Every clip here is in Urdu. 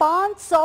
500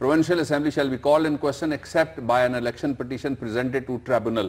provincial assembly shall be called in question except by an election petition presented to tribunal।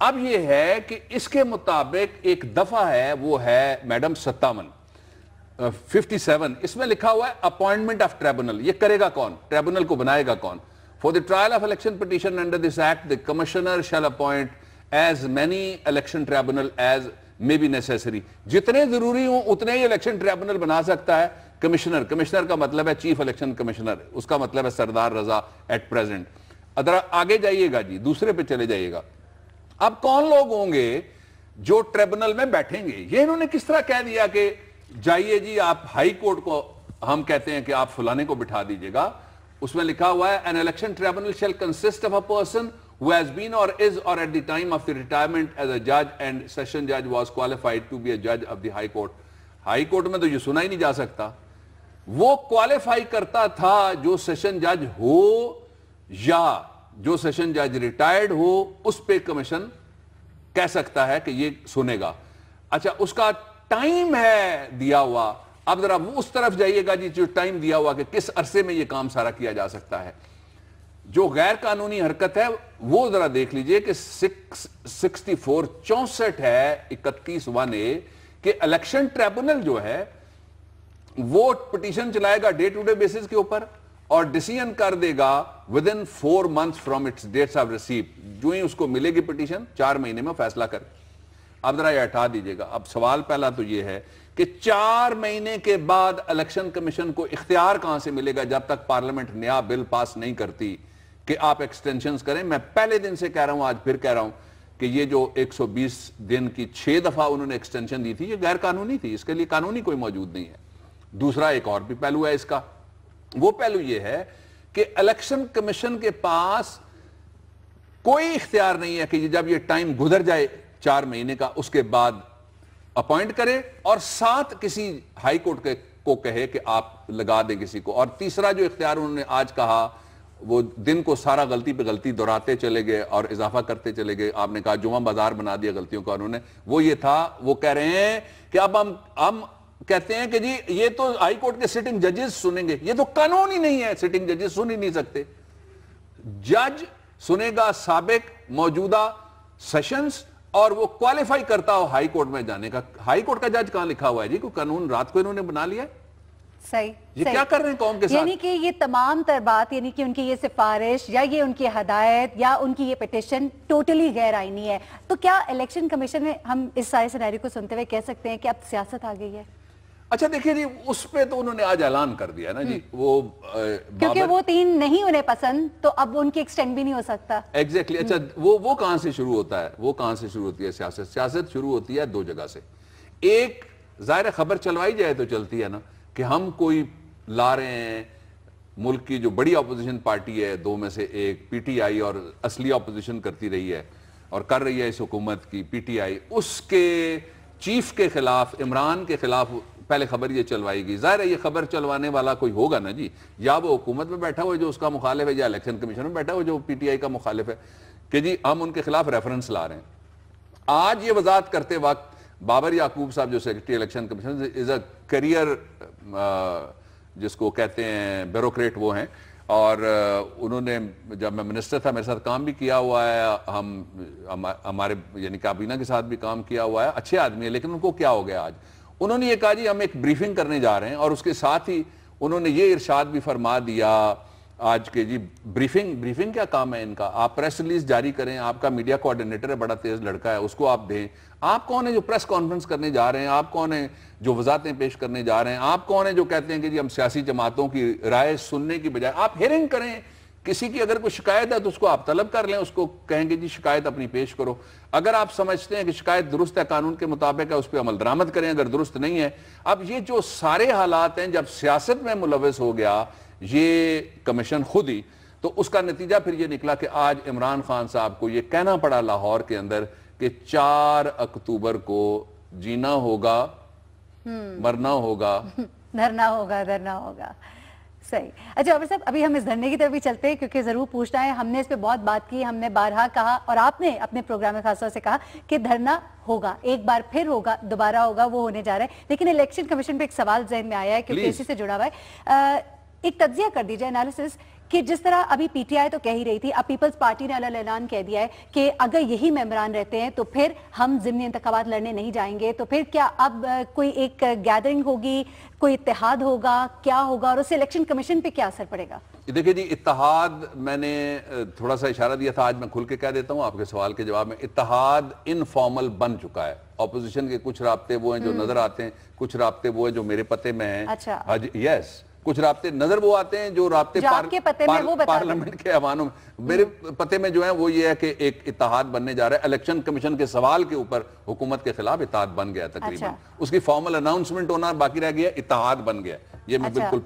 اب یہ ہے کہ اس کے مطابق ایک دفعہ ہے وہ ہے میڈم 57 اس میں لکھا ہوا ہے اپوائنٹمنٹ آف ٹریبونل. یہ کرے گا کون؟ ٹریبونل کو بنائے گا کون؟ For the trial of election petition under this act, the commissioner shall appoint as many election tribunal as may be necessary. جتنے ضروری ہوں اتنے ہی الیکشن ٹریبونل بنا سکتا ہے کمشنر. کمشنر کا مطلب ہے چیف الیکشن کمشنر, اس کا مطلب ہے سردار رضا ایٹ پریزنٹ. ادھر آگے جائیے گا جی, دوسرے پہ چلے جائیے گا. اب کون لوگ ہوں گے جو ٹریبونل میں بیٹھیں گے؟ یہ انہوں نے کس طرح کہہ دیا کہ جائیے جی آپ ہائی کورٹ کو, ہم کہتے ہیں کہ آپ فلانے کو بٹھا دیجئے گا. اس میں لکھا ہوا ہے an election tribunal shall consist of a person who has been or is or at the time of the retirement as a judge and session judge was qualified to be a judge of the high court. High court میں تو یہ سنا ہی نہیں جا سکتا. وہ کوالیفائی کرتا تھا جو سیشن جج ہو یا جو سیشن جج ریٹائرڈ ہو, اس پہ کمیشن کہہ سکتا ہے کہ یہ سنے گا. اچھا, اس کا ٹائم ہے دیا ہوا. اب ذرا وہ اس طرف جائیے گا جی جو ٹائم دیا ہوا کہ کس عرصے میں یہ کام سارا کیا جا سکتا ہے. جو غیر قانونی حرکت ہے وہ ذرا دیکھ لیجئے کہ 64 ہے 31(1)(a) کہ الیکشن ٹریبونل جو ہے وہ پٹیشن چلائے گا ڈے ٹو ڈے بیسس کے اوپر اور ڈیسیژن کر دے گا within 4 months from its dates of receipt. جو ہی اس کو ملے گی پٹیشن 4 مہینے میں فیصلہ کر. اب ذرا یہ ہٹا دیجئے گا. اب سوال پہلا تو یہ ہے کہ 4 مہینے کے بعد الیکشن کمیشن کو اختیار کہاں سے ملے گا جب تک پارلیمنٹ نیا بل پاس نہیں کرتی کہ آپ ایکسٹینشنز کریں. میں پہلے دن سے کہہ رہا ہوں, آج پھر کہہ رہا ہوں کہ یہ جو 120 دن کی 6 دفعہ انہوں نے ایکسٹینشن دی تھی یہ غیر قانونی تھی. اس کے لیے قانونی کوئی موجود نہیں ہے. دوسرا ایک اور بھی پہلو ہے اس کا. وہ پہلو یہ ہے کہ الیکشن کمیشن کے پاس کوئی اختیار نہیں ہے کہ جب یہ ٹائم گزر جائے 4 مہینے کا اس کے بعد اپوائنٹ کرے اور ساتھ کسی ہائی کورٹ کو کہے کہ آپ لگا دیں کسی کو. اور تیسرا جو اختیار انہوں نے آج کہا وہ دن کو سارا غلطی پہ غلطی دہراتے چلے گئے اور اضافہ کرتے چلے گئے. آپ نے کہا جمعہ بازار بنا دیا غلطیوں کا انہوں نے. وہ یہ تھا, وہ کہہ رہے ہیں کہ اب ہم کہتے ہیں کہ جی یہ تو ہائی کورٹ کے سٹنگ ججز سنیں گے. یہ تو قانون ہی نہیں ہے, سٹنگ ججز سن ہی نہیں سکتے. جج سنے گا سابق موجودہ سیشنز اور وہ کوالیفائی کرتا ہو ہائی کورٹ میں جانے کا. ہائی کورٹ کا جج کہاں لکھا ہوا ہے جی؟ کوئی قانون رات کو انہوں نے بنا لیا ہے؟ صحیح. یہ کیا کر رہے ہیں قوم کے ساتھ؟ یعنی کہ یہ تمام تر بات, یعنی کہ ان کی یہ سفارش یا یہ ان کی ہدایت یا ان کی یہ پیٹیشن ٹوٹلی غیر آئینی ہے. تو کیا الیکشن کمیشن میں ہم اس سارے سینیریو کو سنتے ہوئے کہہ سکتے ہیں کہ اب سیاست آ گئی ہے؟ اچھا دیکھیں جی, اس پہ تو انہوں نے آج اعلان کر دیا نا جی. وہ کیونکہ وہ 3 نہیں انہیں پسند تو اب ان کی ایکسٹینڈ بھی نہیں ہو سکتا. ایگزیکٹلی. اچھا وہ کہاں سے شروع ہوتا ہے؟ وہ کہاں سے شروع ہوتی ہے سیاست؟ سیاست شروع ہوتی ہے 2 جگہ سے. ایک ظاہر خبر چلوائی جائے تو چلتی ہے نا کہ ہم کوئی لا رہے ہیں, ملک کی جو بڑی اپوزیشن پارٹی ہے 2 میں سے ایک پی ٹی آئی اور اصلی اپوزیشن کرتی رہی ہے اور کر رہی ہے اس حکومت کی پی ٹی آئی, اس کے چیف کے خلاف عمران کے خلاف پہلے خبر یہ چلوائی گئی. ظاہر ہے یہ خبر چلوانے والا کوئی ہوگا نا جی, یا وہ حکومت میں بیٹھا ہوا جو اس کا مخالف ہے یا الیکشن کمیشن میں بیٹھا ہوا جو پی ٹی آئی کا مخالف ہے کہ جی ہم ان کے خلاف ریفرنس لا رہے ہیں. آج یہ وضاحت کرتے وقت بابر یعقوب صاحب جو سیکرٹری الیکشن کمیشن از اے کیریئر جس کو کہتے ہیں بیوروکریٹ وہ ہیں, اور انہوں نے جب میں منسٹر تھا میرے ساتھ کام بھی کیا ہوا ہے, ہمارے یعنی کابینہ کے ساتھ بھی کام کیا ہوا ہے. اچھے آدمی ہیں, لیکن ان کو کیا ہو گیا آج؟ انہوں نے یہ کہا جی ہم ایک بریفنگ کرنے جا رہے ہیں اور اس کے ساتھ ہی انہوں نے یہ ارشاد بھی فرما دیا آج کے جی بریفنگ کیا کام ہے ان کا؟ آپ پریس ریلیز جاری کریں, آپ کا میڈیا کوارڈینیٹر ہے بڑا تیز لڑکا ہے, اس کو آپ دیں. آپ کون ہیں جو پریس کانفرنس کرنے جا رہے ہیں؟ آپ کون ہیں جو وضاحتیں پیش کرنے جا رہے ہیں؟ آپ کون ہیں جو کہتے ہیں کہ جی ہم سیاسی جماعتوں کی رائے سننے کی بجائے آپ ہیئرنگ کریں؟ کسی کی اگر کوئی شکایت ہے تو اس کو آپ طلب کر لیں, اس کو کہیں گے جی شکایت اپنی پیش کرو. اگر آپ سمجھتے ہیں کہ شکایت درست ہے, قانون کے مطابق ہے, اس پہ عمل درآمد کریں. اگر درست نہیں ہے, اب یہ جو سارے حالات ہیں جب سیاست میں ملوث ہو گیا یہ کمیشن خود ہی, تو اس کا نتیجہ پھر یہ نکلا کہ آج عمران خان صاحب کو یہ کہنا پڑا لاہور کے اندر کہ 4 اکتوبر کو جینا ہوگا, مرنا ہوگا, دھرنا ہوگا. صحیح. اچھا عمر صاحب, ابھی ہم اس دھرنے کی طرف بھی چلتے ہیں کیونکہ ضرور پوچھنا ہے. ہم نے اس پہ بہت بات کی, ہم نے بارہا کہا اور آپ نے اپنے پروگرام میں خاص طور سے کہا کہ دھرنا ہوگا, ایک بار پھر ہوگا, دوبارہ ہوگا, وہ ہونے جا رہا ہے. لیکن الیکشن کمیشن پہ ایک سوال ذہن میں آیا ہے کیونکہ اسی سے جڑا ہوا ہے. ایک تجزیہ کر دیجئے, انالیسس, کہ جس طرح ابھی پی ٹی آئی تو کہہ ہی رہی تھی, اب پیپلز پارٹی نے اعلان کہہ دیا ہے کہ اگر یہی ممبران رہتے ہیں تو پھر ہم ضمنی انتخابات لڑنے نہیں جائیں گے, تو پھر کیا اب کوئی ایک گیدرنگ ہوگی, کوئی اتحاد ہوگا, کیا ہوگا, اور اس سے الیکشن کمیشن پہ کیا اثر پڑے گا؟ دیکھیں جی, اتحاد میں نے تھوڑا سا اشارہ دیا تھا, آج میں کھل کے کہہ دیتا ہوں آپ کے سوال کے جواب میں. اتحاد انفارمل بن چکا ہے. اپوزیشن کے کچھ رابطے وہ ہیں جو نظر آتے ہیں, کچھ رابطے وہ ہیں جو میرے پتے میں ہیں. اچھا, یس, کچھ رابطے نظر وہ آتے ہیں جو رابطے پارلیمنٹ کے ایوانوں میں. میرے پتے میں جو ہیں وہ یہ ہے کہ ایک اتحاد بننے جا رہا ہے. الیکشن کمیشن کے سوال کے اوپر حکومت کے خلاف اتحاد بن گیا تقریباً. اس کی فارمل اناؤنسمنٹ ہونا باقی رہ گیا, اتحاد بن گیا. یہ میں بالکل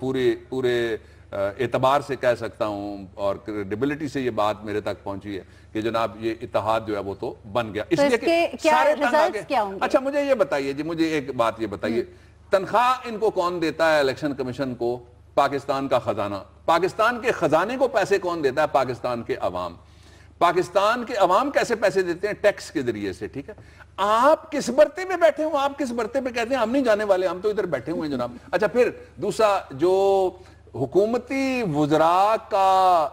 پورے اعتبار سے کہہ سکتا ہوں, اور کریڈیبلٹی سے یہ بات میرے تک پہنچی ہے کہ جناب یہ اتحاد جو ہے وہ تو بن گیا. اس لیے کہ سارے ریزلٹس کیا ہوں گے. اچھا مجھے یہ بتائیے جی, مجھے ایک بات یہ بتائیے, تنخواہ ان کو کون دیتا ہے الیکشن کمیشن کو؟ پاکستان کا خزانہ. پاکستان کے خزانے کو پیسے کون دیتا ہے؟ پاکستان کے عوام. پاکستان کے عوام کیسے پیسے دیتے ہیں؟ ٹیکس کے ذریعے سے. ٹھیک ہے, آپ کس برتے میں بیٹھے ہوں, آپ کس برتے پہ کہتے ہیں ہم نہیں جانے والے, ہم تو ادھر بیٹھے ہوئے ہیں جناب. اچھا, پھر دوسرا جو حکومتی وزراء کا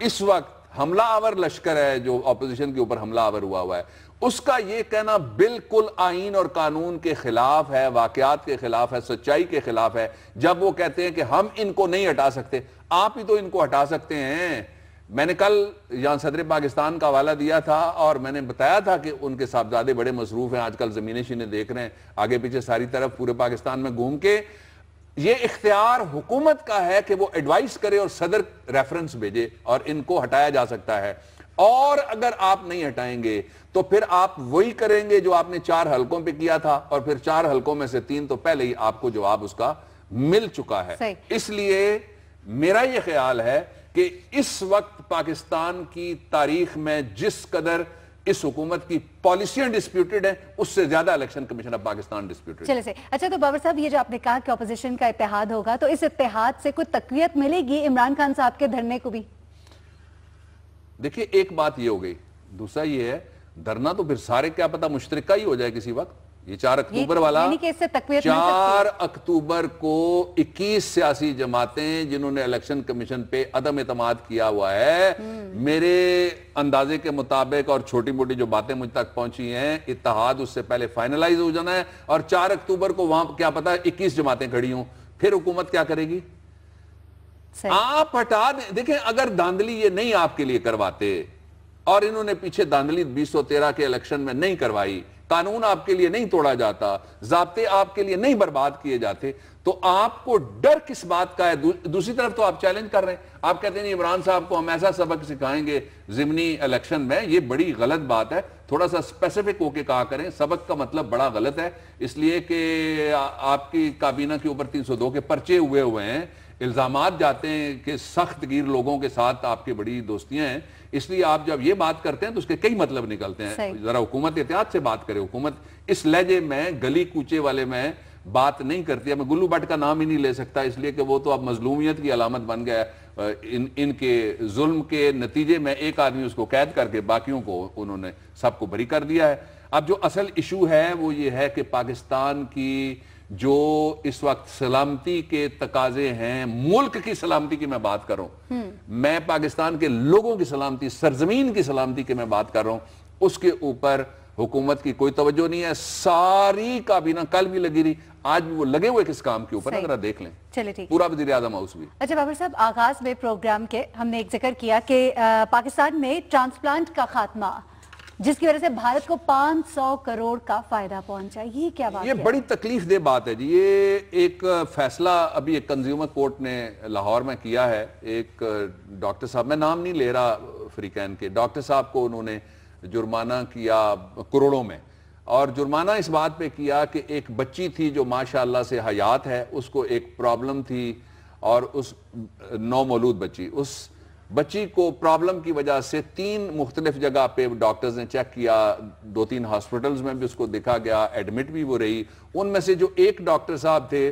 اس وقت حملہ آور لشکر ہے جو اپوزیشن کے اوپر حملہ آور ہوا ہے, اس کا یہ کہنا بالکل آئین اور قانون کے خلاف ہے, واقعات کے خلاف ہے, سچائی کے خلاف ہے, جب وہ کہتے ہیں کہ ہم ان کو نہیں ہٹا سکتے. آپ ہی تو ان کو ہٹا سکتے ہیں. میں نے کل یہاں صدر پاکستان کا حوالہ دیا تھا اور میں نے بتایا تھا کہ ان کے صاحبزادے بڑے مصروف ہیں, آج کل زمینیں شینے دیکھ رہے ہیں آگے پیچھے ساری طرف پورے پاکستان میں گھوم کے. یہ اختیار حکومت کا ہے کہ وہ ایڈوائز کرے اور صدر ریفرنس بھیجے اور ان کو ہٹایا جا سکتا ہے. اور اگر آپ نہیں ہٹائیں گے تو پھر آپ وہی کریں گے جو آپ نے 4 حلقوں پہ کیا تھا, اور پھر 4 حلقوں میں سے 3 تو پہلے ہی آپ کو جواب اس کا مل چکا ہے. اس لیے میرا یہ خیال ہے کہ اس وقت پاکستان کی تاریخ میں جس قدر اس حکومت کی پالیسیاں ڈسپیوٹڈ ہیں, اس سے زیادہ election commission of Pakistan disputed. چلے سے اچھا, تو بابر صاحب یہ جو آپ نے کہا کہ اپوزیشن کا اتحاد ہوگا, تو اس اتحاد سے کوئی تقویت ملے گی عمران خان صاحب کے دھرنے کو بھی؟ دیکھیں ایک بات یہ ہو گئی, دوسرا یہ ہے دھرنا تو پھر سارے کیا پتا مشترکہ ہی ہو جائے کسی وقت. یہ 4 اکتوبر والا, 4 اکتوبر کو 21 سیاسی جماعتیں جنہوں نے الیکشن کمیشن پہ عدم اعتماد کیا ہوا ہے, میرے اندازے کے مطابق اور چھوٹی موٹی جو باتیں مجھ تک پہنچی ہیں, اتحاد اس سے پہلے فائنلائز ہو جانا ہے. اور 4 اکتوبر کو وہاں کیا پتا 21 جماعتیں کھڑی ہوں, پھر حکومت کیا کرے گی؟ آپ ہٹا دیں. دیکھیں اگر داندلی یہ نہیں آپ کے لیے کرواتے, اور انہوں نے پیچھے داندلی 2013 کے الیکشن میں نہیں کروائی, قانون آپ کے لیے نہیں توڑا جاتا, ضابطے آپ کے لیے نہیں برباد کیے جاتے, تو آپ کو ڈر کس بات کا ہے؟ دوسری طرف تو آپ چیلنج کر رہے ہیں, آپ کہتے ہیں عمران صاحب کو ہم ایسا سبق سکھائیں گے ضمنی الیکشن میں. یہ بڑی غلط بات ہے, تھوڑا سا اسپیسیفک ہو کے کہا کریں. سبق کا مطلب بڑا غلط ہے, اس لیے کہ آپ کی کابینہ کے اوپر 302 کے پرچے ہوئے ہیں, الزامات جاتے ہیں کہ سخت گیر لوگوں کے ساتھ آپ کی بڑی دوستیاں ہیں. اس لیے آپ جب یہ بات کرتے ہیں تو اس کے کئی مطلب نکلتے ہیں. ذرا حکومت احتیاط سے بات کرے. حکومت اس لہجے میں, گلی کوچے والے میں بات نہیں کرتی ہے. میں گلو بٹ کا نام ہی نہیں لے سکتا, اس لیے کہ وہ تو اب مظلومیت کی علامت بن گیا ہے. ان کے ظلم کے نتیجے میں ایک آدمی اس کو قید کر کے باقیوں کو انہوں نے سب کو بری کر دیا ہے. اب جو اصل ایشو ہے وہ یہ ہے کہ پاکستان کی جو اس وقت سلامتی کے تقاضے ہیں, ملک کی سلامتی کی میں بات کر رہا ہوں, میں پاکستان کے لوگوں کی سلامتی, سرزمین کی سلامتی کی میں بات کر رہا ہوں, اس کے اوپر حکومت کی کوئی توجہ نہیں ہے. ساری کابینہ کل بھی لگی رہی, آج بھی وہ لگے ہوئے کس کام کے اوپر, اگر دیکھ لیں. چلے ٹھیک, پورا وزیر اعظم ہاؤس بھی. اچھا بابر صاحب, آغاز میں پروگرام کے ہم نے ایک ذکر کیا کہ پاکستان میں ٹرانسپلانٹ کا خاتمہ, جس کی وجہ سے بھارت کو 500 کروڑ کا فائدہ پہنچا, یہ کیا بات ہے؟ یہ بڑی تکلیف دہ بات ہے جی. یہ ایک فیصلہ ابھی ایک کنزیومر کورٹ نے لاہور میں کیا ہے. ایک ڈاکٹر صاحب, میں نام نہیں لے رہا فریقین کے, ڈاکٹر صاحب کو انہوں نے جرمانہ کیا کروڑوں میں, اور جرمانہ اس بات پہ کیا کہ ایک بچی تھی جو ماشاءاللہ سے حیات ہے, اس کو ایک پرابلم تھی, اور اس نومولود بچی بچی کو پرابلم کی وجہ سے 3 مختلف جگہ پہ ڈاکٹرز نے چیک کیا, 2-3 ہاسپٹلز میں بھی اس کو دیکھا گیا, ایڈمٹ بھی وہ رہی. ان میں سے جو ایک ڈاکٹر صاحب تھے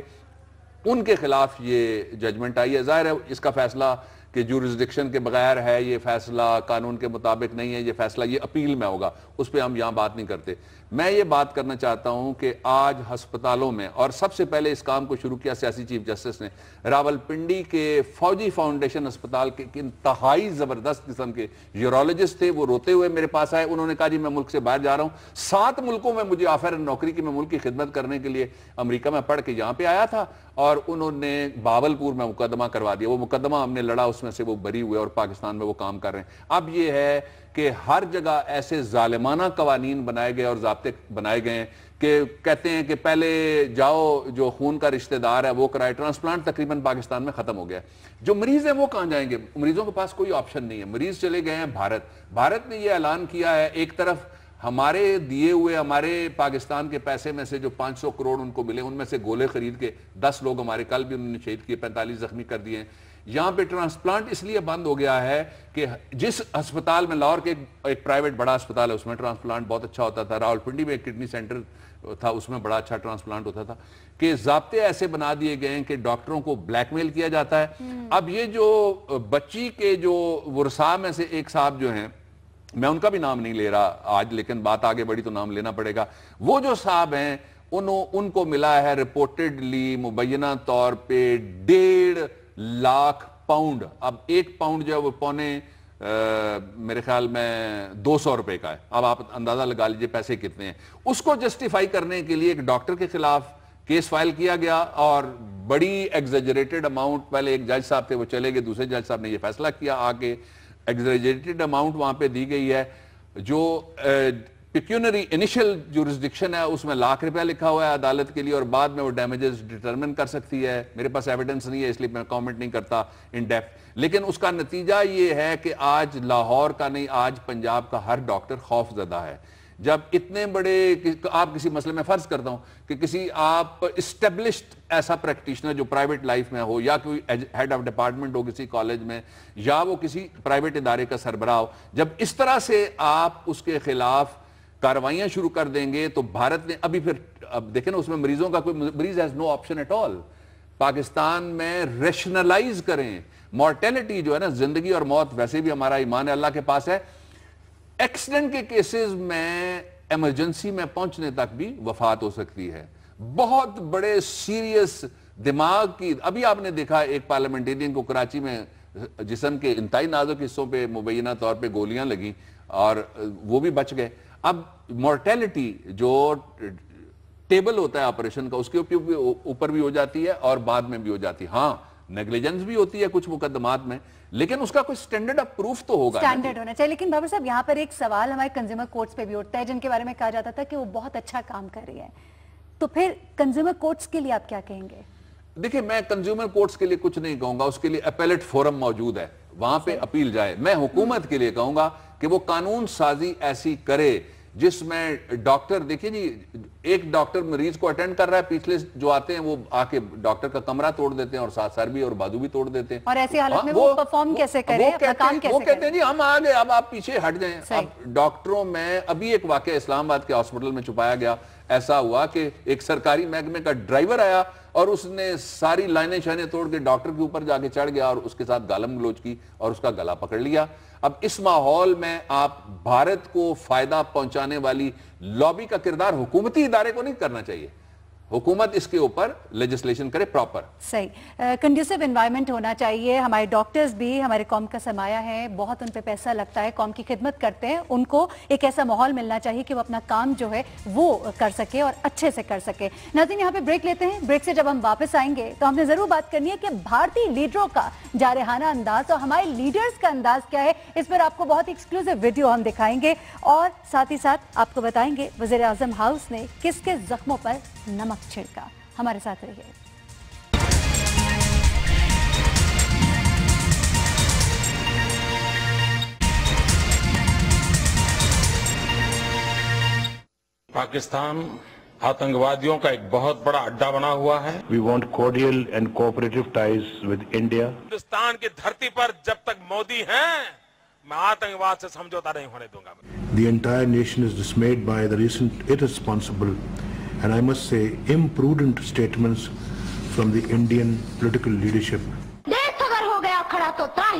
ان کے خلاف یہ ججمنٹ آئی ہے. ظاہر ہے اس کا فیصلہ کہ جورسڈکشن کے بغیر ہے یہ فیصلہ, قانون کے مطابق نہیں ہے یہ فیصلہ, یہ اپیل میں ہوگا, اس پہ ہم یہاں بات نہیں کرتے. میں یہ بات کرنا چاہتا ہوں کہ آج ہسپتالوں میں, اور سب سے پہلے اس کام کو شروع کیا سیاسی چیف جسٹس نے, راولپنڈی کے فوجی فاؤنڈیشن ہسپتال کے انتہائی زبردست قسم کے یورولوجسٹ تھے, وہ روتے ہوئے میرے پاس آئے, انہوں نے کہا جی میں ملک سے باہر جا رہا ہوں, 7 ملکوں میں مجھے آفر نوکری کی, میں ملک کی خدمت کرنے کے لیے امریکہ میں پڑھ کے یہاں پہ آیا تھا, اور انہوں نے بھاولپور میں مقدمہ کروا دیا. وہ مقدمہ ہم نے لڑا, اس میں سے وہ بری ہوئے اور پاکستان میں وہ کام کر رہے ہیں. اب یہ ہے کہ ہر جگہ ایسے ظالمانہ قوانین بنائے گئے اور ضابطے بنائے گئے ہیں کہ کہتے ہیں کہ پہلے جاؤ جو خون کا رشتہ دار ہے وہ کرائے. ٹرانسپلانٹ تقریباً پاکستان میں ختم ہو گیا ہے. جو مریض ہیں وہ کہاں جائیں گے؟ مریضوں کے پاس کوئی آپشن نہیں ہے. مریض چلے گئے ہیں بھارت نے یہ اعلان کیا ہے, ایک طرف ہمارے دیے ہوئے ہمارے پاکستان کے پیسے میں سے جو 500 کروڑ ان کو ملے, ان میں سے گولے خرید کے 10 لوگ ہمارے کل بھی انہوں نے شہید کیے, 45 زخمی کر دیے ہیں. یہاں پہ ٹرانسپلانٹ اس لیے بند ہو گیا ہے کہ جس ہسپتال میں, لاہور کے ایک پرائیویٹ بڑا ہسپتال ہے, اس میں ٹرانسپلانٹ بہت اچھا ہوتا تھا, راولپنڈی میں ایک کڈنی سینٹر تھا, اس میں بڑا اچھا ٹرانسپلانٹ ہوتا تھا, کہ ضابطے ایسے بنا دیے گئے ہیں کہ ڈاکٹروں کو بلیک میل کیا جاتا ہے. اب یہ جو بچی کے جو ورثاء میں سے ایک صاحب جو ہیں, میں ان کا بھی نام نہیں لے رہا آج, لیکن بات آگے بڑھی تو نام لینا پڑے گا, وہ جو صاحب ہیں ان کو ملا ہے رپورٹڈلی مبینہ طور پہ 1.5 لاکھ پاؤنڈ. اب 1 پاؤنڈ جو ہے وہ پونے میرے خیال میں 200 روپے کا ہے. اب آپ اندازہ لگا لیجئے پیسے کتنے ہیں. اس کو جسٹیفائی کرنے کے لیے ایک ڈاکٹر کے خلاف کیس فائل کیا گیا, اور بڑی ایگزیجریٹڈ اماؤنٹ, پہلے ایک جج صاحب تھے وہ چلے گئے, دوسرے جج صاحب نے یہ فیصلہ کیا آ کے, ایگزیجریٹڈ اماؤنٹ وہاں پہ دی گئی ہے. جو پیکیونری انیشل جورسڈکشن ہے اس میں $1,00,000 لکھا ہوا ہے عدالت کے لیے, اور بعد میں وہ ڈیمیجز ڈیٹرمن کر سکتی ہے. میرے پاس ایویڈنس نہیں ہے اس لیے میں کامنٹ نہیں کرتا ان ڈیپتھ, لیکن اس کا نتیجہ یہ ہے کہ آج لاہور کا نہیں, آج پنجاب کا ہر ڈاکٹر خوف زدہ ہے. جب اتنے بڑے, آپ کسی مسئلے میں فرض کرتا ہوں کہ کسی آپ اسٹیبلشڈ ایسا پریکٹیشنر جو پرائیویٹ لائف میں ہو, یا کوئی ہیڈ آف ڈپارٹمنٹ ہو کسی کالج میں, یا وہ کسی پرائیویٹ ادارے کا سربراہ ہو, جب اس طرح سے آپ اس کے خلاف کاروائیاں شروع کر دیں گے تو بھارت نے ابھی پھر, اب دیکھیں نا اس میں مریضوں کا کوئی مریض has no option at all. Pakistan میں ریشنلائز کریں, مورٹیلٹی جو ہے نا, زندگی اور موت ویسے بھی ہمارا ایمان ہے اللہ کے پاس ہے, ایکسیڈنٹ کے کیسز میں ایمرجنسی میں پہنچنے تک بھی وفات ہو سکتی ہے. بہت بڑے سیریس دماغ کی, ابھی آپ نے دیکھا ایک پارلیمنٹیرین کو کراچی میں جسم کے انتہائی نازک حصوں پہ مبینہ طور پہ گولیاں لگیں اور وہ بھی بچ گئے. اب مورٹیلٹی جو ٹیبل ہوتا ہے آپریشن کا, اس کے اوپر بھی ہو جاتی ہے اور بعد میں بھی ہو جاتی ہے. ہاں نیگلیجنس بھی ہوتی ہے کچھ مقدمات میں, لیکن اس کا کوئی سٹینڈرڈ آف پروف تو ہوگا, سٹینڈرڈ ہونا چاہیے. لیکن بابر صاحب یہاں پر ایک سوال ہمارے کنزیومر کورٹس پہ بھی اٹھتا ہے, جن کے بارے میں کہا جاتا تھا کہ وہ بہت اچھا کام کر رہی ہے, تو پھر کنزیومر کورٹس کے لیے آپ کیا کہیں گے؟ دیکھیں میں کنزیومر کورٹس کے لیے کچھ نہیں کہوں گا, اس کے لیے اپیلیٹ فورم موجود ہے, وہاں پہ اپیل جائے. میں حکومت کے لیے کہوں گا کہ وہ قانون سازی ایسی کرے جس میں ڈاکٹر, دیکھیں جی ایک ڈاکٹر مریض کو اٹینڈ کر رہا ہے, پچھلے جو آتے ہیں وہ آ کے ڈاکٹر کا کمرہ توڑ دیتے ہیں اور سر بھی اور بازو بھی توڑ دیتے ہیں, اور ایسی حالت میں وہ پرفارم کیسے کرے, اپنا کام کیسے کرے؟ وہ کہتے ہیں جی ہم آ گئے, اب آپ پیچھے ہٹ جائیں. اب ڈاکٹروں میں ابھی ایک واقعہ اسلام آباد کے ہاسپٹل میں چھپایا گیا, ایسا ہوا کہ ایک سرکاری محکمے کا ڈرائیور آیا اور اس نے ساری لائنیں شائنیں توڑ کے ڈاکٹر کے اوپر جا کے چڑھ گیا اور اس کے ساتھ گالم گلوچ کی اور اس کا گلا پکڑ لیا. اب اس ماحول میں آپ بھارت کو فائدہ پہنچانے والی لابی کا کردار حکومتی ادارے کو نہیں کرنا چاہیے, حکومت اس کے اوپر لیجسلیشن کرے پراپر. صحیح, کنڈیوسیو انوائرمنٹ ہونا چاہیے. ہمارے ڈاکٹرز بھی ہمارے قوم کا سرمایہ ہے, بہت ان پہ پیسہ لگتا ہے, قوم کی خدمت کرتے ہیں, ان کو ایک ایسا ماحول ملنا چاہیے کہ وہ اپنا کام جو ہے وہ کر سکے اور اچھے سے کر سکے. ناظرین یہاں پہ بریک لیتے ہیں, بریک سے جب ہم واپس آئیں گے تو ہم نے ضرور بات کرنی ہے کہ بھارتی لیڈروں کا جارحانہ انداز اور ہمارے لیڈرز کا انداز کیا ہے. اس پر آپ کو بہت ایکسکلوزیو ویڈیو ہم دکھائیں گے اور ساتھ ہی ساتھ آپ کو بتائیں گے وزیر اعظم ہاؤس نے کس کے زخموں پر نمک چھڑکا. ہمارے ساتھ رہیے. پاکستان آتنکوادیوں کا ایک بہت بڑا اڈا بنا ہوا ہے. We want cordial and cooperative ties with India. Hindustan کی دھرتی پر جب تک مودی ہیں میں آتنکواد سے سمجھوتا نہیں ہونے دوں گا. The entire nation is dismayed by the recent irresponsible and I must say imprudent statements from the Indian political leadership. دیش اگر ہو گیا کھڑا تو تراہی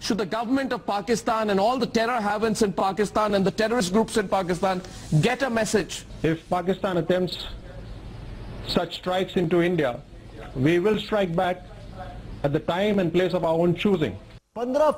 Should the government of Pakistan and all the terror havens in Pakistan and the terrorist groups in Pakistan get a message? If Pakistan attempts such strikes into India, we will strike back at the time and place of our own choosing. 15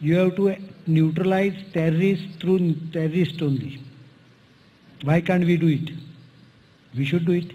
You have to neutralize terrorists through terrorists only. Why can't we do it? We should do it.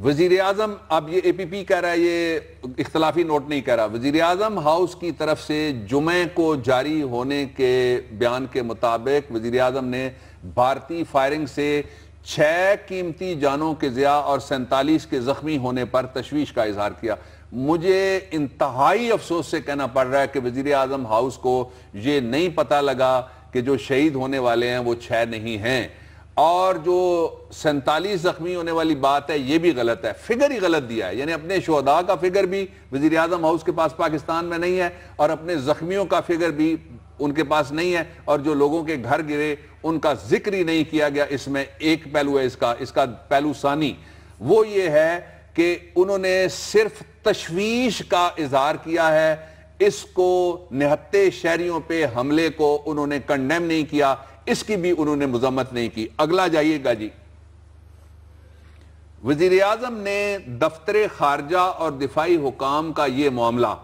وزیراعظم، اب یہ اے پی پی کہہ رہا ہے، یہ اختلافی نوٹ نہیں کہہ رہا، وزیراعظم ہاؤس کی طرف سے جمعے کو جاری ہونے کے بیان کے مطابق وزیراعظم نے بھارتی فائرنگ سے 6 قیمتی جانوں کے ضیاع اور 47 کے زخمی ہونے پر تشویش کا اظہار کیا۔ مجھے انتہائی افسوس سے کہنا پڑ رہا ہے کہ وزیراعظم ہاؤس کو یہ نہیں پتہ لگا کہ جو شہید ہونے والے ہیں وہ 6 نہیں ہیں، اور جو 47 زخمی ہونے والی بات ہے یہ بھی غلط ہے، فگر ہی غلط دیا ہے، یعنی اپنے شہداء کا فگر بھی وزیراعظم ہاؤس کے پاس پاکستان میں نہیں ہے اور اپنے زخمیوں کا فگر بھی ان کے پاس نہیں ہے، اور جو لوگوں کے گھر گرے ان کا ذکر ہی نہیں کیا گیا۔ اس میں ایک پہلو ہے اس کا پہلو ثانی، وہ یہ ہے کہ انہوں نے صرف تشویش کا اظہار کیا ہے، اس کو نہتے شہریوں پہ حملے کو انہوں نے کنڈیم نہیں کیا، اس کی بھی انہوں نے مذمت نہیں کی۔ اگلا جائیے گا جی۔ وزیراعظم نے دفتر خارجہ اور دفاعی حکام کا یہ معاملہ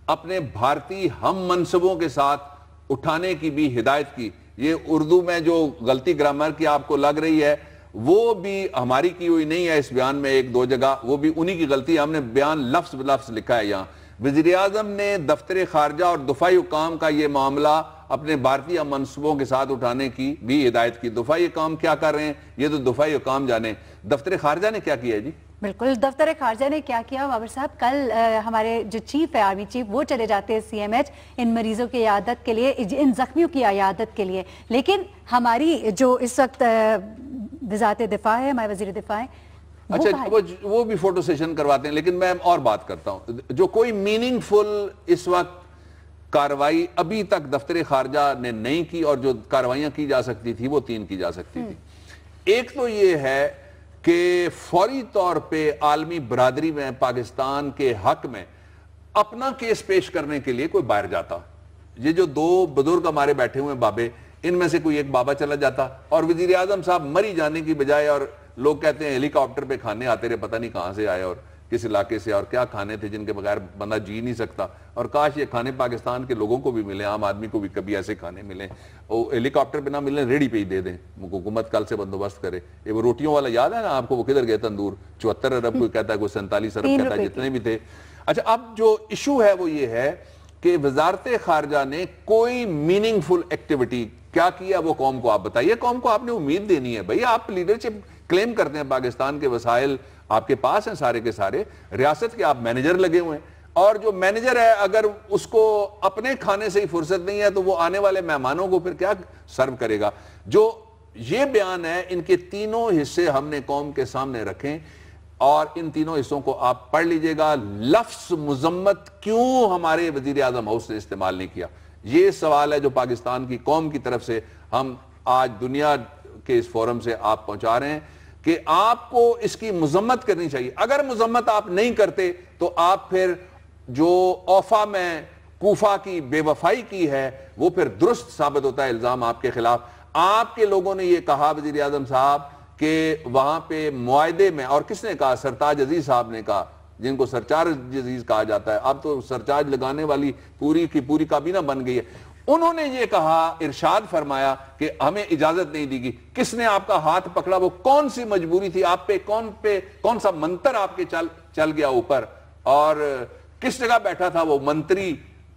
اپنے بھارتی ہم منصبوں کے ساتھ اٹھانے کی بھی ہدایت کی۔ یہ اردو میں جو غلطی گرامر کی آپ کو لگ رہی ہے وہ بھی ہماری کی ہوئی نہیں ہے، اس بیان میں 1-2 جگہ وہ بھی انہی کی غلطی ہے، ہم نے بیان لفظ بلفظ لکھا ہے یہاں۔ وزیراعظم نے دفتر خارجہ اور دفاعی حکام کا یہ معاملہ اپنے بھارتی ہم منصبوں کے ساتھ اٹھانے کی بھی ہدایت کی۔ دفاعی حکام کیا کر رہے ہیں یہ تو دفاعی حکام جانے، دفتر خارجہ نے کیا کیا ہے جی؟ بالکل، دفتر خارجہ نے کیا کیا بابر صاحب؟ کل ہمارے جو چیف ہے، آرمی چیف، وہ چلے جاتے ہیں CMH ان مریضوں کی عیادت کے لیے، ان زخمیوں کی عیادت کے لیے، لیکن ہماری جو اس وقت وزارت دفاع ہے، ہمارے وزیر دفاع ہے، اچھا وہ بھی فوٹو سیشن کرواتے ہیں، لیکن میں اور بات کرتا ہوں۔ جو کوئی میننگ فل اس وقت کاروائی ابھی تک دفتر خارجہ نے نہیں کی، اور جو کاروائیاں کی جا سکتی تھی وہ 3 کی جا سکتی تھی۔ ایک تو یہ ہے کہ فوری طور پہ عالمی برادری میں پاکستان کے حق میں اپنا کیس پیش کرنے کے لیے کوئی باہر جاتا۔ یہ جو 2 بزرگ ہمارے بیٹھے ہوئے بابے، ان میں سے کوئی ایک بابا چلا جاتا اور وزیراعظم صاحب مری جانے کی بجائے، اور لوگ کہتے ہیں ہیلی کاپٹر پہ کھانے آتے رہے، پتہ نہیں کہاں سے آئے اور کس علاقے سے، اور کیا کھانے تھے جن کے بغیر بندہ جی نہیں سکتا، اور کاش یہ کھانے پاکستان کے لوگوں کو بھی ملیں، عام آدمی کو بھی کبھی ایسے کھانے ملیں، ہیلی کاپٹر پہ نہ ملیں، ریڈی پہ ہی دے دیں، حکومت کل سے بندوبست کرے۔ یہ وہ روٹیوں والا یاد ہے نا آپ کو، وہ کدھر گئے تندور، 74 ارب کوئی کہتا ہے، کوئی 47 ارب کہتا ہے، جتنے بھی تھے۔ اچھا، اب جو ایشو ہے وہ یہ ہے کہ وزارت خارجہ نے کوئی میننگ فل ایکٹیویٹی کیا کیا وہ قوم کو آپ بتائیے۔ قوم کو آپ نے امید دینی ہے، بھئی آپ لیڈرشپ کلیم کرتے ہیں، پاکستان کے وسائل آپ کے پاس ہیں سارے کے سارے، ریاست کے آپ مینیجر لگے ہوئے ہیں، اور جو مینیجر ہے اگر اس کو اپنے کھانے سے ہی فرصت نہیں ہے تو وہ آنے والے مہمانوں کو پھر کیا سرو کرے گا۔ جو یہ بیان ہے، ان کے 3 حصے ہم نے قوم کے سامنے رکھیں، اور ان 3 حصوں کو آپ پڑھ لیجئے گا۔ لفظ مذمت کیوں ہمارے وزیر اعظم ہاؤس نے استعمال نہیں کیا، یہ سوال ہے جو پاکستان کی قوم کی طرف سے ہم آج دنیا کے اس فورم سے آپ پہنچا رہے ہیں کہ آپ کو اس کی مذمت کرنی چاہیے۔ اگر مذمت آپ نہیں کرتے تو آپ پھر جو اوفا میں کوفہ کی بے وفائی کی ہے وہ پھر درست ثابت ہوتا ہے الزام آپ کے خلاف۔ آپ کے لوگوں نے یہ کہا وزیر اعظم صاحب کہ وہاں پہ معاہدے میں، اور کس نے کہا؟ سرتاج عزیز صاحب نے کہا، جن کو سرچارج عزیز کہا جاتا ہے، اب تو سرچارج لگانے والی پوری کی پوری کابینہ بن گئی ہے۔ انہوں نے یہ کہا، ارشاد فرمایا کہ ہمیں اجازت نہیں دی گئی۔ کس نے آپ کا ہاتھ پکڑا؟ وہ کون سی مجبوری تھی آپ پہ؟ کون سا منتر آپ کے چل گیا اوپر؟ اور کس جگہ بیٹھا تھا وہ منتری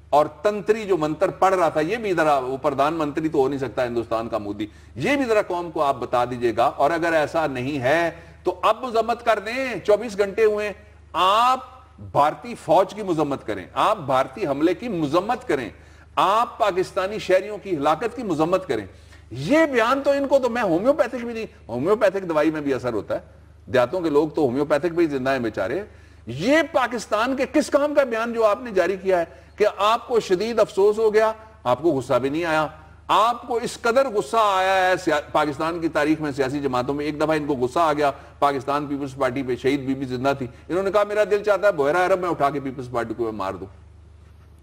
اور تنتری جو منتر پڑھ رہا تھا؟ یہ بھی ذرا، وہ پردھان منتری تو ہو نہیں سکتا ہندوستان کا مودی، یہ بھی ذرا قوم کو آپ بتا دیجئے گا۔ اور اگر ایسا نہیں ہے تو اب مذمت کر دیں، 24 گھنٹے ہوئے، آپ بھارتی فوج کی مذمت کریں، آپ بھارتی حملے کی مذمت کریں، آپ پاکستانی شہریوں کی ہلاکت کی مذمت کریں۔ یہ بیان تو ان کو تو، میں ہومیوپیتھک بھی نہیں، ہومیوپیتھک دوائی میں بھی اثر ہوتا ہے، دیہاتوں کے لوگ تو ہومیوپیتھک بھی زندہ ہیں بیچارے۔ یہ پاکستان کے کس کام کا بیان جو آپ نے جاری کیا ہے کہ آپ کو شدید افسوس ہو گیا، آپ کو غصہ بھی نہیں آیا؟ آپ کو اس قدر غصہ آیا ہے پاکستان کی تاریخ میں سیاسی جماعتوں میں، ایک دفعہ ان کو غصہ آ گیا پاکستان پیپلز پارٹی پہ، شہید بی بی زندہ تھی، انہوں نے کہا میرا دل چاہتا ہے بحیرہ عرب میں اٹھا کے پیپلز پارٹی کو میں مار دوں۔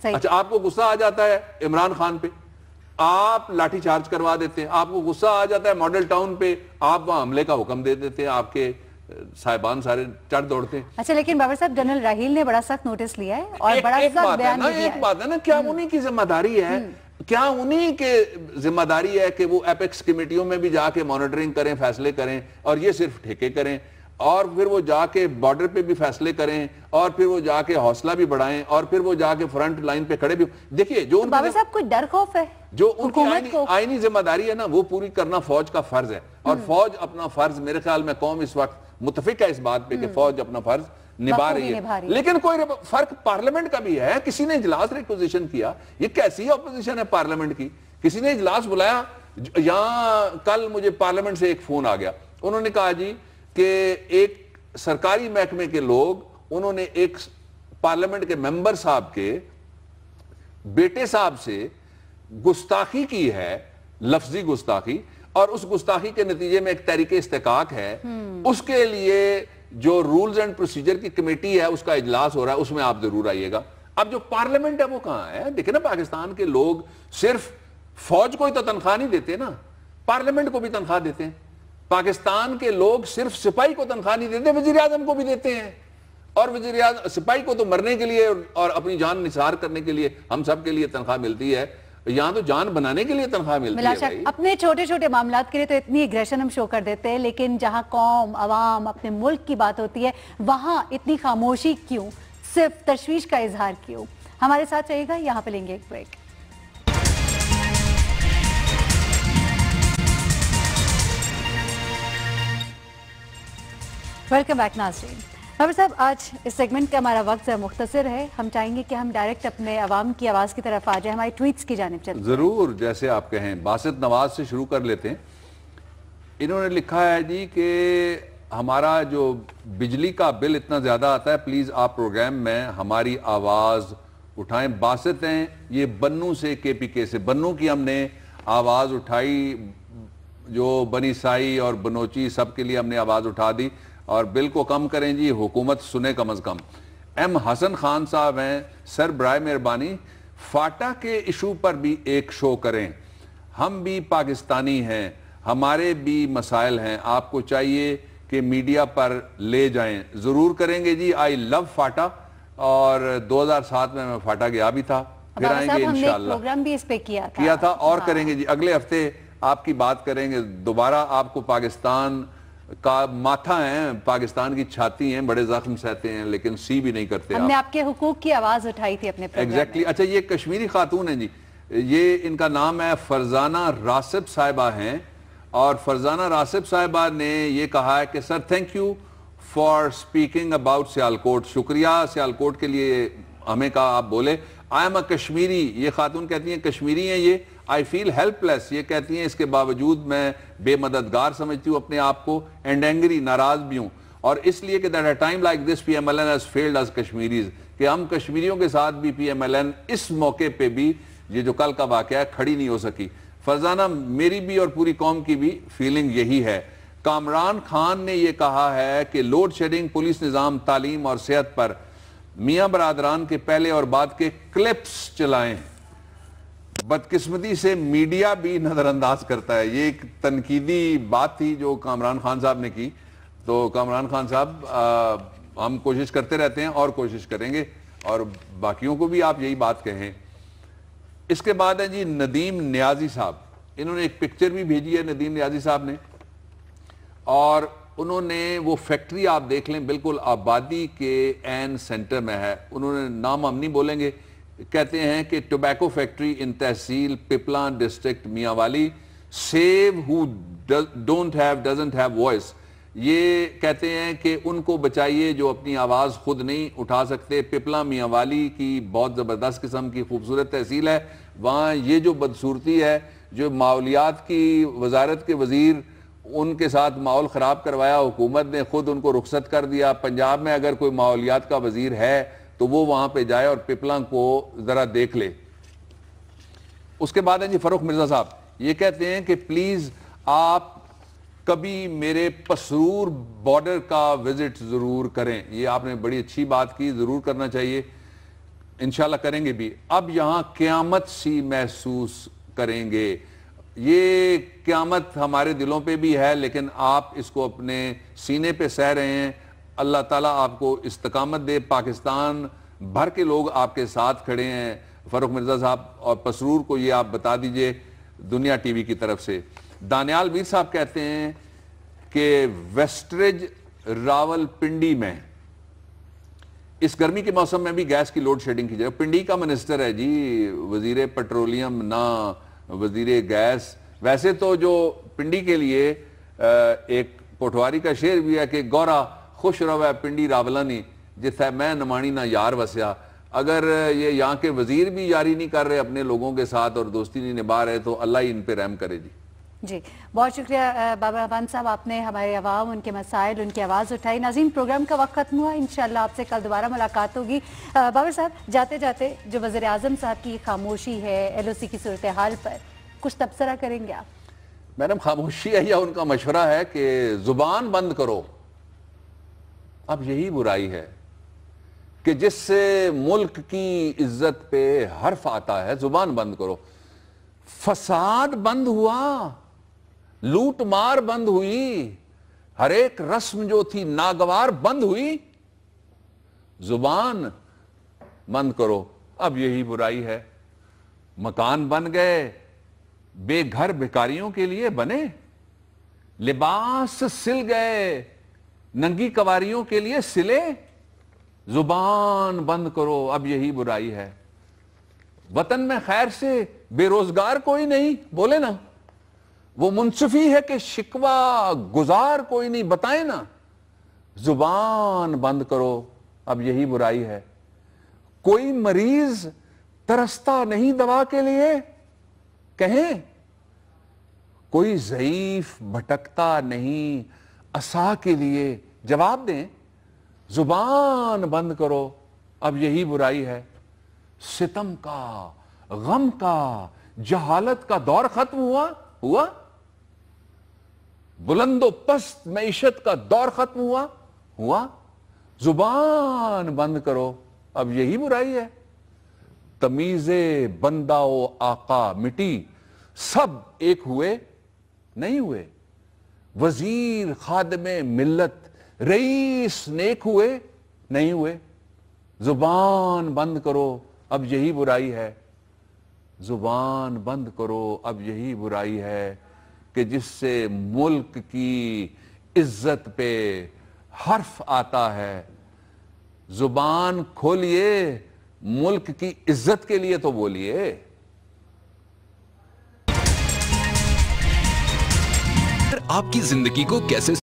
اچھا، آپ کو غصہ آ جاتا ہے عمران خان پہ، آپ لاٹھی چارج کروا دیتے ہیں۔ آپ کو غصہ آ جاتا ہے ماڈل ٹاؤن پہ، آپ وہاں حملے کا حکم دے دیتے ہیں، آپ کے صاحبان سارے چڑھ دوڑتے ہیں۔ اچھا، لیکن بابر صاحب جنرل راحیل نے بڑا سخت نوٹس لیا ہے اور بڑا سخت بیان دیا ہے۔ ایک بات ہے نا، کیا انہی کی ذمہ داری ہے، کیا انہی کے ذمہ داری ہے کہ وہ ایپیکس کمیٹیوں میں بھی جا کے مانیٹرنگ کریں، فیصلے کریں، اور یہ صرف ٹھیکے کریں؟ اور پھر وہ جا کے بارڈر پہ بھی فیصلے کریں اور پھر وہ جا کے حوصلہ بھی بڑھائیں اور پھر وہ جا کے فرنٹ لائن پہ کھڑے بھی. دیکھیے جو بابر صاحب کوئی ڈر خوف ہے جو ان کی آئینی ذمہ داری ہے نا وہ پوری کرنا فوج کا فرض ہے, اور فوج اپنا فرض میرے خیال میں قوم اس وقت متفق ہے اس بات پہ کہ فوج اپنا فرض نبھا رہی ہے. لیکن کوئی فرق پارلیمنٹ کا بھی ہے. کسی نے اجلاس ریکوزیشن کیا, یہ کیسی اپوزیشن ہے پارلیمنٹ کی؟ کسی نے اجلاس بلایا. یہاں کل مجھے پارلیمنٹ سے ایک فون آ گیا, انہوں نے کہا جی کہ ایک سرکاری محکمے کے لوگ انہوں نے ایک پارلیمنٹ کے ممبر صاحب کے بیٹے صاحب سے گستاخی کی ہے, لفظی گستاخی, اور اس گستاخی کے نتیجے میں ایک تحریک استحقاق ہے. اس کے لیے جو رولز اینڈ پروسیجر کی کمیٹی ہے اس کا اجلاس ہو رہا ہے, اس میں آپ ضرور آئیے گا. اب جو پارلیمنٹ ہے وہ کہاں ہے؟ دیکھیں نا, پاکستان کے لوگ صرف فوج کو ہی تو تنخواہ نہیں دیتے نا, پارلیمنٹ کو بھی تنخواہ دیتے ہیں. پاکستان کے لوگ صرف سپاہی کو تنخواہ نہیں دیتے, وزیر اعظم کو بھی دیتے ہیں. اور وزیر اعظم سپاہی کو تو مرنے کے لیے اور اپنی جان نثار کرنے کے لیے ہم سب کے لیے تنخواہ ملتی ہے, یہاں تو جان بنانے کے لیے تنخواہ ملتی ہے بھائی. اپنے چھوٹے چھوٹے معاملات کے لیے تو اتنی ایگریشن ہم شو کر دیتے ہیں, لیکن جہاں قوم, عوام, اپنے ملک کی بات ہوتی ہے وہاں اتنی خاموشی کیوں, صرف تشویش کا اظہار کیوں؟ ہمارے ساتھ رہے گا, یہاں پہ لیں گے ایک بریک. ویلکم بیک ناظرین. بابر صاحب, آج اس سیگمنٹ کا ہمارا وقت مختصر ہے. ہم چاہیں گے کہ ہم ڈائریکٹ اپنے عوام کی آواز کی طرف آ جائیں, ہماری ٹویٹس کی جانب چلتے ہیں. ضرور, جیسے آپ کہیں. باسط نواز سے شروع کر لیتے ہیں. انہوں نے لکھا ہے جی کہ ہمارا جو بجلی کا بل اتنا زیادہ آتا ہے, پلیز آپ پروگرام میں ہماری آواز اٹھائیں. باسط ہیں یہ بنو سے, کے پی کے سے. بنو کی ہم نے آواز اٹھائی, جو بنی سائی اور بنوچی سب کے لیے ہم نے آواز اٹھا دی, اور بل کو کم کریں جی, حکومت سنے کم از کم. ایم حسن خان صاحب ہیں, سر برائے مہربانی فاٹا کے ایشو پر بھی ایک شو کریں. ہم بھی پاکستانی ہیں, ہمارے بھی مسائل ہیں, آپ کو چاہیے کہ میڈیا پر لے جائیں. ضرور کریں گے جی. آئی لو فاٹا, اور 2007 میں فاٹا گیا بھی تھا, پھر آئیں گے انشاءاللہ. پروگرام بھی اس پہ کیا تھا اور کریں گے جی. اگلے ہفتے آپ کی بات کریں گے دوبارہ. آپ کو پاکستان کا ماتھا ہیں, پاکستان کی چھاتی ہیں, بڑے زخم سہتے ہیں لیکن سی بھی نہیں کرتے. ہم نے آپ کے حقوق کی آواز اٹھائی تھی اپنے پروگرام میں. ایگزیکٹلی. اچھا, یہ کشمیری خاتون ہیں جی, یہ ان کا نام ہے فرزانہ راسب صاحبہ ہیں, اور فرزانہ راسب صاحبہ نے یہ کہا ہے کہ sir thank you for speaking about Sialkot. شکریہ سیالکوٹ کے لیے ہمیں کہا آپ بولے. آئی ایم اے کشمیری, یہ خاتون کہتی ہیں کشمیری ہیں یہ. آئی فیل ہیلپ لیس, یہ کہتی ہیں اس کے باوجود میں بے مددگار سمجھتی ہوں اپنے آپ کو, اینڈ اینگری, ناراض بھی ہوں. اور اس لیے کہ that a time like this P M L N has failed as Kashmiris, کہ ہم کشمیریوں کے ساتھ بھی پی ایم ایل این اس موقع پہ بھی, یہ جو کل کا واقعہ ہے, کھڑی نہیں ہو سکی. فرزانہ, میری بھی اور پوری قوم کی بھی فیلنگ یہی ہے. کامران خان نے یہ کہا ہے کہ لوڈ شیڈنگ, پولیس نظام, تعلیم اور صحت پر میاں برادران کے پہلے اور بعد کے کلپس چلائیں. بدقسمتی سے میڈیا بھی نظر انداز کرتا ہے. یہ ایک تنقیدی بات تھی جو کامران خان صاحب نے کی. تو کامران خان صاحب, ہم کوشش کرتے رہتے ہیں اور کوشش کریں گے, اور باقیوں کو بھی آپ یہی بات کہیں. اس کے بعد ہے جی ندیم نیازی صاحب. انہوں نے ایک پکچر بھی بھیجی ہے ندیم نیازی صاحب نے, اور انہوں نے وہ فیکٹری آپ دیکھ لیں, بالکل آبادی کے عین سینٹر میں ہے. انہوں نے نام ہم نہیں بولیں گے, کہتے ہیں کہ tobacco factory in tehsil Piplan district Mianwali, so he doesn't have voice. یہ کہتے ہیں کہ ان کو بچائیے جو اپنی آواز خود نہیں اٹھا سکتے. پپلا میاں والی کی بہت زبردست قسم کی خوبصورت تحصیل ہے. وہاں یہ جو بدصورتی ہے, جو ماحولیات کی وزارت کے وزیر, ان کے ساتھ ماحول خراب کروایا, حکومت نے خود ان کو رخصت کر دیا. پنجاب میں اگر کوئی ماحولیات کا وزیر ہے تو وہ وہاں پہ جائے اور پپلان کو ذرا دیکھ لے. اس کے بعد ہے جی فاروق مرزا صاحب. یہ کہتے ہیں کہ پلیز آپ کبھی میرے پسرور بارڈر کا وزٹ ضرور کریں. یہ آپ نے بڑی اچھی بات کی, ضرور کرنا چاہیے, انشاءاللہ کریں گے بھی. اب یہاں قیامت سی محسوس کریں گے. یہ قیامت ہمارے دلوں پہ بھی ہے, لیکن آپ اس کو اپنے سینے پہ سہ رہے ہیں. اللہ تعالیٰ آپ کو استقامت دے. پاکستان بھر کے لوگ آپ کے ساتھ کھڑے ہیں فاروق مرزا صاحب, اور پسرور کو یہ آپ بتا دیجئے دنیا ٹی وی کی طرف سے. دانیال ویر صاحب کہتے ہیں کہ ویسٹریج راولپنڈی میں اس گرمی کے موسم میں بھی گیس کی لوڈ شیڈنگ کی جائے. پنڈی کا منسٹر ہے جی, وزیر پیٹرولیم نہ وزیر گیس. ویسے تو جو پنڈی کے لیے ایک پٹواری کا شعر بھی ہے کہ گورا خوش روے پنڈی راولانی جتھے میں نمانی نہ یار وسیا. اگر یہ یہاں کے وزیر بھی یاری نہیں کر رہے اپنے لوگوں کے ساتھ اور دوستی نہیں نبھا رہے تو اللہ ہی ان پہ رحم کرے. جی بہت شکریہ بابر رحمان صاحب, آپ نے ہمارے عوام, ان کے مسائل, ان کی آواز اٹھائی. ناظرین, پروگرام کا وقت ختم ہوا, انشاءاللہ آپ سے کل دوبارہ ملاقات ہوگی. بابر صاحب, جاتے جاتے جو وزیر اعظم صاحب کی خاموشی ہے ایل او سی کی صورتحال پر, کچھ تبصرہ کریں گے آپ؟ میڈم, خاموشی ہے یا ان کا مشورہ ہے کہ زبان بند کرو. اب یہی برائی ہے کہ جس سے ملک کی عزت پہ حرف آتا ہے. زبان بند کرو. فساد بند ہوا, لوٹ مار بند ہوئی, ہر ایک رسم جو تھی ناگوار بند ہوئی. زبان بند کرو. اب یہی برائی ہے. مکان بن گئے, بے گھر بھکاریوں کے لیے بنے. لباس سل گئے, ننگی کواریوں کے لیے سلے. زبان بند کرو. اب یہی برائی ہے. وطن میں خیر سے بے روزگار کوئی نہیں, بولے نا. وہ منصفی ہے کہ شکوہ گزار کوئی نہیں, بتائیں نا. زبان بند کرو. اب یہی برائی ہے. کوئی مریض ترستا نہیں دوا کے لیے, کہیں. کوئی ضعیف بھٹکتا نہیں عصا کے لیے, جواب دیں. زبان بند کرو. اب یہی برائی ہے. ستم کا, غم کا, جہالت کا دور ختم ہوا. بلند و پست معیشت کا دور ختم ہوا. زبان بند کرو. اب یہی برائی ہے. تمیز بندہ و آقا مٹی, سب ایک ہوئے نہیں ہوئے. وزیر خادم ملت رئیس نیک ہوئے نہیں ہوئے. زبان بند کرو. اب یہی برائی ہے. زبان بند کرو. اب یہی برائی ہے کہ جس سے ملک کی عزت پہ حرف آتا ہے. زبان کھولیے, ملک کی عزت کے لیے تو بولیے. آپ کی زندگی کو کیسے